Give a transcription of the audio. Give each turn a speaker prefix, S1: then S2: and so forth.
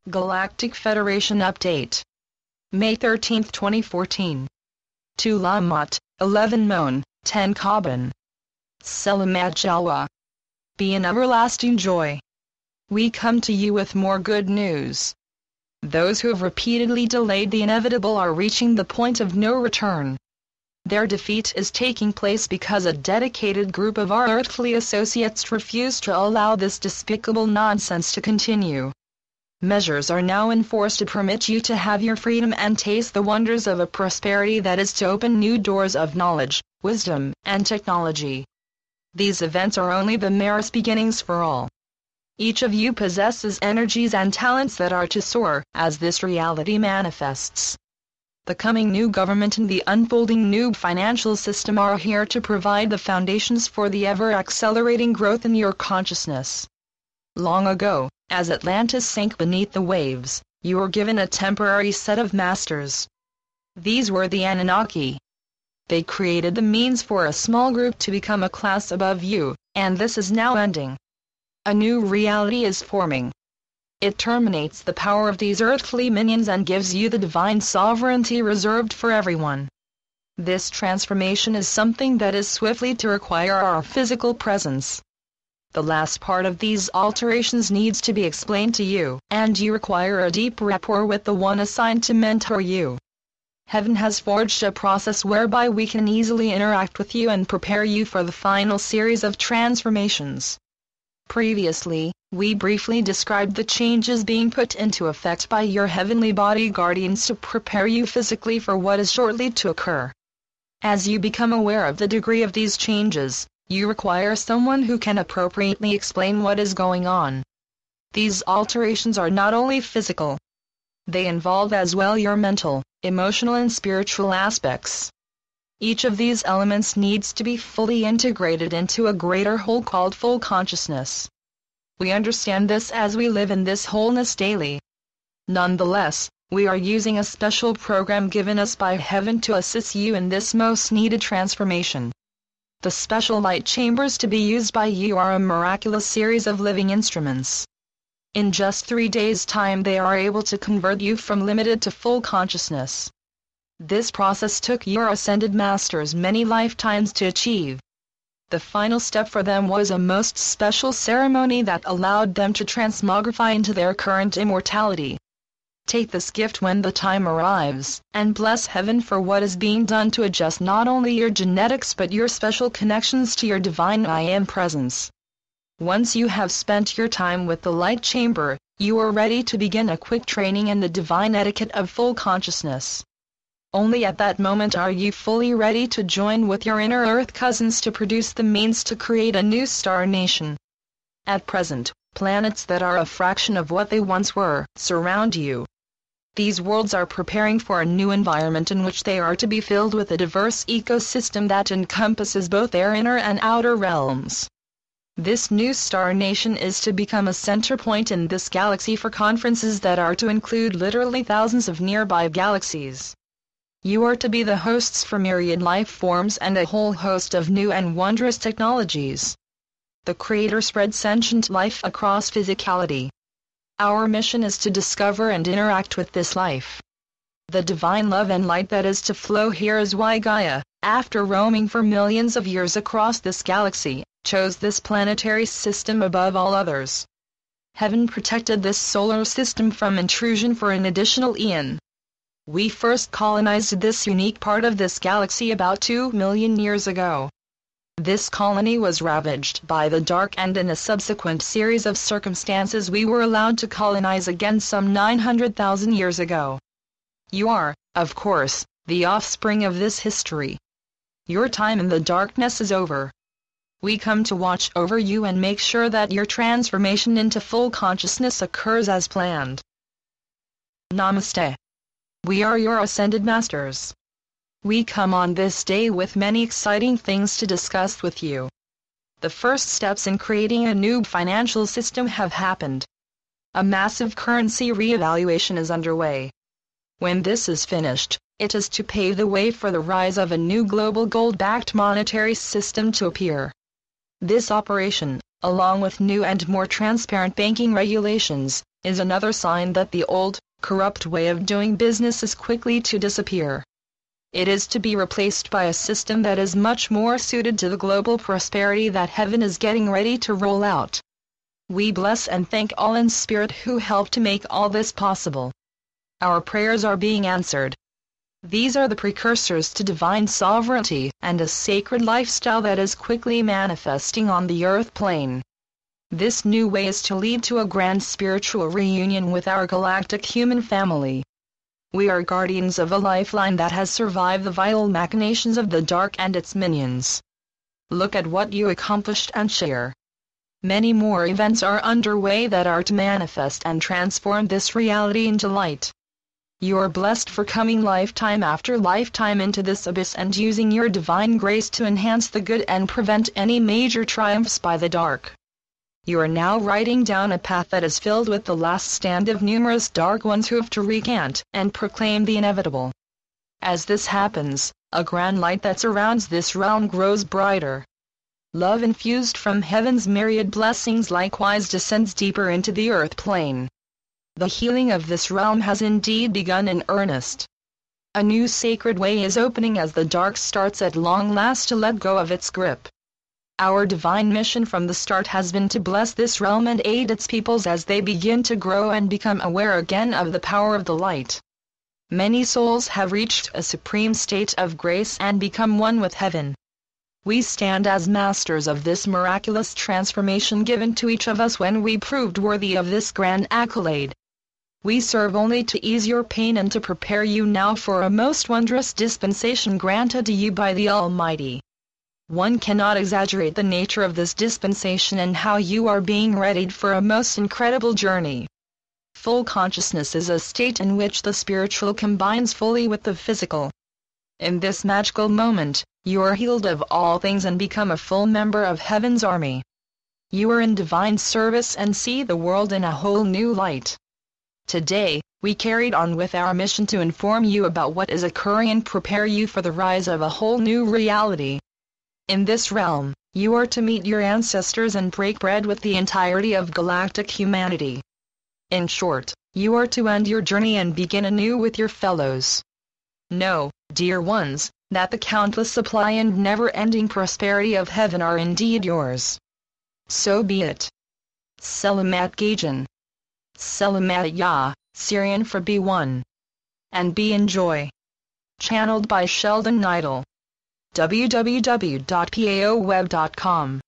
S1: Galactic Federation Update. May 13, 2014. 2 Lamot, 11 Mon, 10 Kaban. Selamat Jawa. Be in everlasting joy. We come to you with more good news. Those who have repeatedly delayed the inevitable are reaching the point of no return. Their defeat is taking place because a dedicated group of our earthly associates refuse to allow this despicable nonsense to continue. Measures are now enforced to permit you to have your freedom and taste the wonders of a prosperity that is to open new doors of knowledge, wisdom, and technology. These events are only the merest beginnings for all. Each of you possesses energies and talents that are to soar as this reality manifests. The coming new government and the unfolding new financial system are here to provide the foundations for the ever-accelerating growth in your consciousness. Long ago, as Atlantis sank beneath the waves, you were given a temporary set of masters. These were the Anunnaki. They created the means for a small group to become a class above you, and this is now ending. A new reality is forming. It terminates the power of these earthly minions and gives you the divine sovereignty reserved for everyone. This transformation is something that is swiftly to require our physical presence. The last part of these alterations needs to be explained to you, and you require a deep rapport with the one assigned to mentor you. Heaven has forged a process whereby we can easily interact with you and prepare you for the final series of transformations. Previously, we briefly described the changes being put into effect by your heavenly body guardians to prepare you physically for what is shortly to occur. As you become aware of the degree of these changes, you require someone who can appropriately explain what is going on. These alterations are not only physical. They involve as well your mental, emotional and spiritual aspects. Each of these elements needs to be fully integrated into a greater whole called full consciousness. We understand this as we live in this wholeness daily. Nonetheless, we are using a special program given us by Heaven to assist you in this most needed transformation. The special light chambers to be used by you are a miraculous series of living instruments. In just 3 days' time they are able to convert you from limited to full consciousness. This process took your ascended masters many lifetimes to achieve. The final step for them was a most special ceremony that allowed them to transmogrify into their current immortality. Take this gift when the time arrives, and bless Heaven for what is being done to adjust not only your genetics but your special connections to your divine I Am presence. Once you have spent your time with the light chamber, you are ready to begin a quick training in the divine etiquette of full consciousness. Only at that moment are you fully ready to join with your inner Earth cousins to produce the means to create a new star nation. At present, planets that are a fraction of what they once were surround you. These worlds are preparing for a new environment in which they are to be filled with a diverse ecosystem that encompasses both their inner and outer realms. This new star nation is to become a center point in this galaxy for conferences that are to include literally thousands of nearby galaxies. You are to be the hosts for myriad life forms and a whole host of new and wondrous technologies. The Creator spread sentient life across physicality. Our mission is to discover and interact with this life. The divine love and light that is to flow here is why Gaia, after roaming for millions of years across this galaxy, chose this planetary system above all others. Heaven protected this solar system from intrusion for an additional eon. We first colonized this unique part of this galaxy about 2 million years ago. This colony was ravaged by the dark, and in a subsequent series of circumstances we were allowed to colonize again some 900,000 years ago. You are, of course, the offspring of this history. Your time in the darkness is over. We come to watch over you and make sure that your transformation into full consciousness occurs as planned. Namaste. We are your ascended masters. We come on this day with many exciting things to discuss with you. The first steps in creating a new financial system have happened. A massive currency reevaluation is underway. When this is finished, it is to pave the way for the rise of a new global gold-backed monetary system to appear. This operation, along with new and more transparent banking regulations, is another sign that the old, corrupt way of doing business is quickly to disappear. It is to be replaced by a system that is much more suited to the global prosperity that heaven is getting ready to roll out. We bless and thank all in spirit who helped to make all this possible. Our prayers are being answered. These are the precursors to divine sovereignty and a sacred lifestyle that is quickly manifesting on the earth plane. This new way is to lead to a grand spiritual reunion with our galactic human family. We are guardians of a lifeline that has survived the vital machinations of the dark and its minions. Look at what you accomplished and share. Many more events are underway that are to manifest and transform this reality into light. You are blessed for coming lifetime after lifetime into this abyss and using your divine grace to enhance the good and prevent any major triumphs by the dark. You are now riding down a path that is filled with the last stand of numerous dark ones who have to recant and proclaim the inevitable. As this happens, a grand light that surrounds this realm grows brighter. Love infused from heaven's myriad blessings likewise descends deeper into the earth plane. The healing of this realm has indeed begun in earnest. A new sacred way is opening as the dark starts at long last to let go of its grip. Our divine mission from the start has been to bless this realm and aid its peoples as they begin to grow and become aware again of the power of the light. Many souls have reached a supreme state of grace and become one with heaven. We stand as masters of this miraculous transformation given to each of us when we proved worthy of this grand accolade. We serve only to ease your pain and to prepare you now for a most wondrous dispensation granted to you by the Almighty. One cannot exaggerate the nature of this dispensation and how you are being readied for a most incredible journey. Full consciousness is a state in which the spiritual combines fully with the physical. In this magical moment, you are healed of all things and become a full member of Heaven's army. You are in divine service and see the world in a whole new light. Today, we carried on with our mission to inform you about what is occurring and prepare you for the rise of a whole new reality. In this realm, you are to meet your ancestors and break bread with the entirety of galactic humanity. In short, you are to end your journey and begin anew with your fellows. Know, dear ones, that the countless supply and never-ending prosperity of heaven are indeed yours. So be it. Selamat Gajan. Selamat Ya, Syrian for B1. And be enjoy. Channeled by Sheldon Neidl. www.paoweb.com